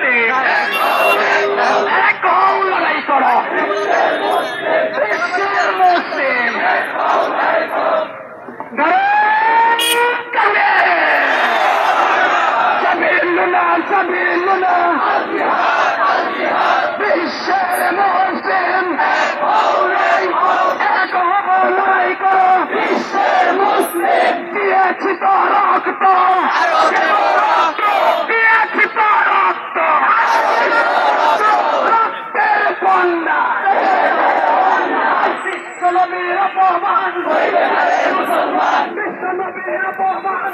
মুসলিম এক হও লড়াই করো বিশ্বের মুসলিম সাবিলুনা বিশ্বের মুসলিম এক হও লড়াই করো বিশ্বের মুসলিম দিয়েছি তো রক্ত দিয়েছি তো রক্ত রক্তের বন্যা বিশ্বনবীর অপমান মুসলমান বিশ্বনবীর অপমান